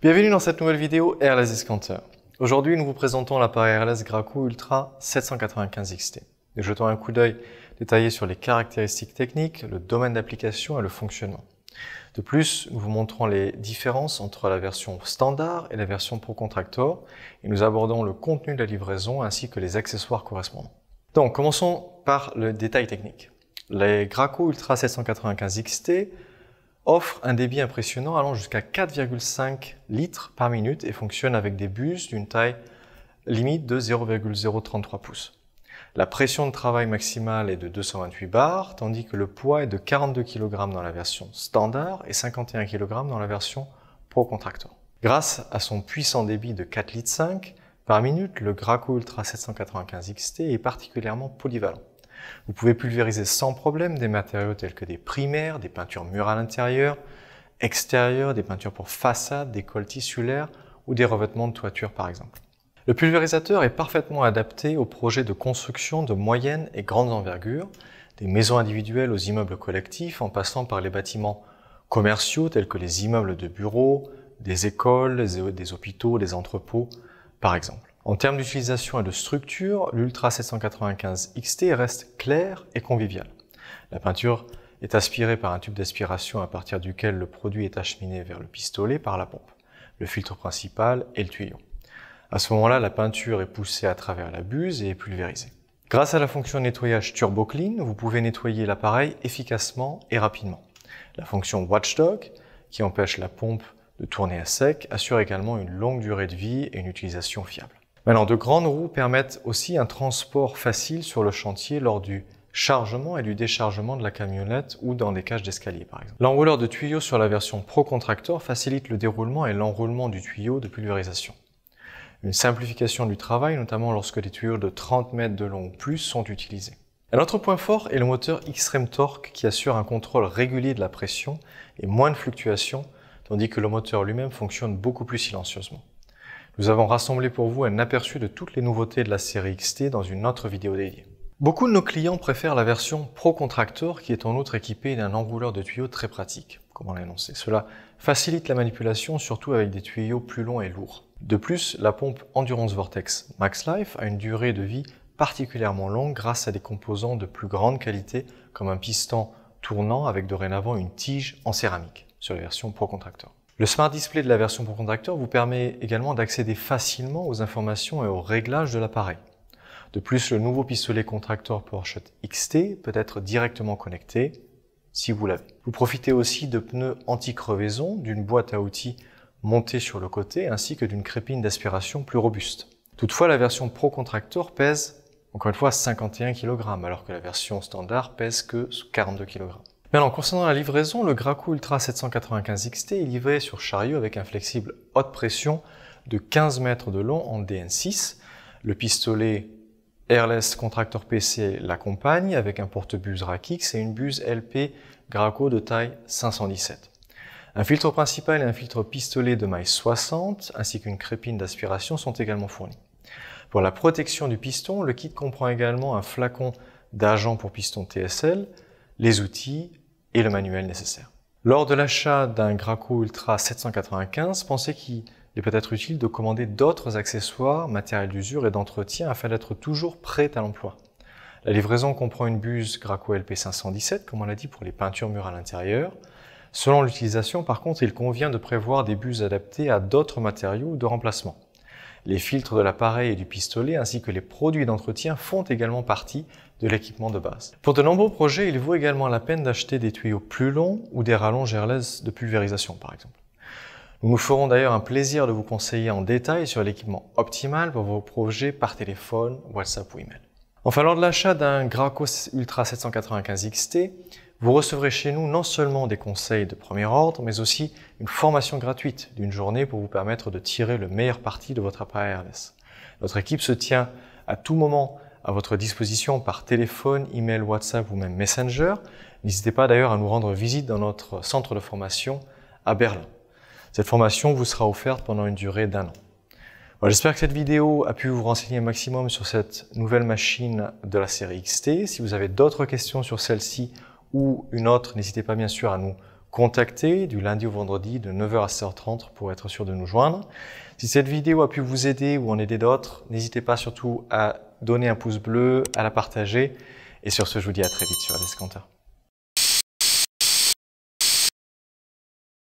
Bienvenue dans cette nouvelle vidéo Airless Discounter. Aujourd'hui, nous vous présentons l'appareil Airless Graco Ultra 795 XT. Nous jetons un coup d'œil détaillé sur les caractéristiques techniques, le domaine d'application et le fonctionnement. De plus, nous vous montrons les différences entre la version standard et la version Pro Contractor et nous abordons le contenu de la livraison ainsi que les accessoires correspondants. Donc, commençons par le détail technique. Les Graco Ultra 795 XT offrent un débit impressionnant allant jusqu'à 4,5 litres par minute et fonctionnent avec des bus d'une taille limite de 0,033 pouces. La pression de travail maximale est de 228 bars, tandis que le poids est de 42 kg dans la version standard et 51 kg dans la version Pro Contractor. Grâce à son puissant débit de 4,5 litres par minute, le Graco Ultra 795 XT est particulièrement polyvalent. Vous pouvez pulvériser sans problème des matériaux tels que des primaires, des peintures murales intérieures, extérieures, des peintures pour façade, des colles tissulaires ou des revêtements de toiture par exemple. Le pulvérisateur est parfaitement adapté aux projets de construction de moyenne et grande envergure, des maisons individuelles aux immeubles collectifs en passant par les bâtiments commerciaux tels que les immeubles de bureaux, des écoles, des hôpitaux, des entrepôts par exemple. En termes d'utilisation et de structure, l'Ultra 795 XT reste clair et convivial. La peinture est aspirée par un tube d'aspiration à partir duquel le produit est acheminé vers le pistolet par la pompe, le filtre principal et le tuyau. À ce moment-là, la peinture est poussée à travers la buse et est pulvérisée. Grâce à la fonction nettoyage Turbo Clean, vous pouvez nettoyer l'appareil efficacement et rapidement. La fonction Watchdog, qui empêche la pompe de tourner à sec, assure également une longue durée de vie et une utilisation fiable. Maintenant, de grandes roues permettent aussi un transport facile sur le chantier lors du chargement et du déchargement de la camionnette ou dans des cages d'escalier par exemple. L'enrouleur de tuyaux sur la version Pro Contractor facilite le déroulement et l'enroulement du tuyau de pulvérisation. Une simplification du travail, notamment lorsque des tuyaux de 30 mètres de long ou plus sont utilisés. Un autre point fort est le moteur Xtreme Torque qui assure un contrôle régulier de la pression et moins de fluctuations, tandis que le moteur lui-même fonctionne beaucoup plus silencieusement. Nous avons rassemblé pour vous un aperçu de toutes les nouveautés de la série XT dans une autre vidéo dédiée. Beaucoup de nos clients préfèrent la version Pro Contractor qui est en outre équipée d'un enrouleur de tuyaux très pratique, comme on l'a annoncé. Cela facilite la manipulation, surtout avec des tuyaux plus longs et lourds. De plus, la pompe Endurance Vortex Max Life a une durée de vie particulièrement longue grâce à des composants de plus grande qualité comme un piston tournant avec dorénavant une tige en céramique sur la version Pro Contractor. Le Smart Display de la version Pro Contractor vous permet également d'accéder facilement aux informations et aux réglages de l'appareil. De plus, le nouveau pistolet Contractor PowerShot XT peut être directement connecté si vous l'avez. Vous profitez aussi de pneus anti-crevaison, d'une boîte à outils montée sur le côté ainsi que d'une crépine d'aspiration plus robuste. Toutefois, la version Pro Contractor pèse, encore une fois, 51 kg alors que la version standard pèse que 42 kg. Maintenant, concernant la livraison, le Graco Ultra 795 XT est livré sur chariot avec un flexible haute pression de 15 mètres de long en DN6. Le pistolet Airless Contractor PC l'accompagne avec un porte-buse Rakix et une buse LP Graco de taille 517. Un filtre principal et un filtre pistolet de maille 60 ainsi qu'une crépine d'aspiration sont également fournis. Pour la protection du piston, le kit comprend également un flacon d'agent pour piston TSL, les outils et le manuel nécessaire. Lors de l'achat d'un Graco Ultra 795, pensez qu'il est peut-être utile de commander d'autres accessoires, matériel d'usure et d'entretien afin d'être toujours prêt à l'emploi. La livraison comprend une buse Graco LP 517, comme on l'a dit, pour les peintures murales intérieures. Selon l'utilisation, par contre, il convient de prévoir des buses adaptées à d'autres matériaux de remplacement. Les filtres de l'appareil et du pistolet ainsi que les produits d'entretien font également partie de l'équipement de base. Pour de nombreux projets, il vaut également la peine d'acheter des tuyaux plus longs ou des rallonges Airless de pulvérisation par exemple. Nous nous ferons d'ailleurs un plaisir de vous conseiller en détail sur l'équipement optimal pour vos projets par téléphone, WhatsApp ou email. Enfin, lors de l'achat d'un Graco Ultra 795 XT, vous recevrez chez nous non seulement des conseils de premier ordre, mais aussi une formation gratuite d'une journée pour vous permettre de tirer le meilleur parti de votre appareil Airless. Notre équipe se tient à tout moment à votre disposition par téléphone, email, WhatsApp ou même Messenger. N'hésitez pas d'ailleurs à nous rendre visite dans notre centre de formation à Berlin. Cette formation vous sera offerte pendant une durée d'1 an. Voilà, j'espère que cette vidéo a pu vous renseigner un maximum sur cette nouvelle machine de la série XT. Si vous avez d'autres questions sur celle-ci ou une autre, n'hésitez pas bien sûr à nous contacter du lundi au vendredi de 9h à 16h30 pour être sûr de nous joindre. Si cette vidéo a pu vous aider ou en aider d'autres, n'hésitez pas surtout à donner un pouce bleu, à la partager. Et sur ce, je vous dis à très vite sur LS Compteur.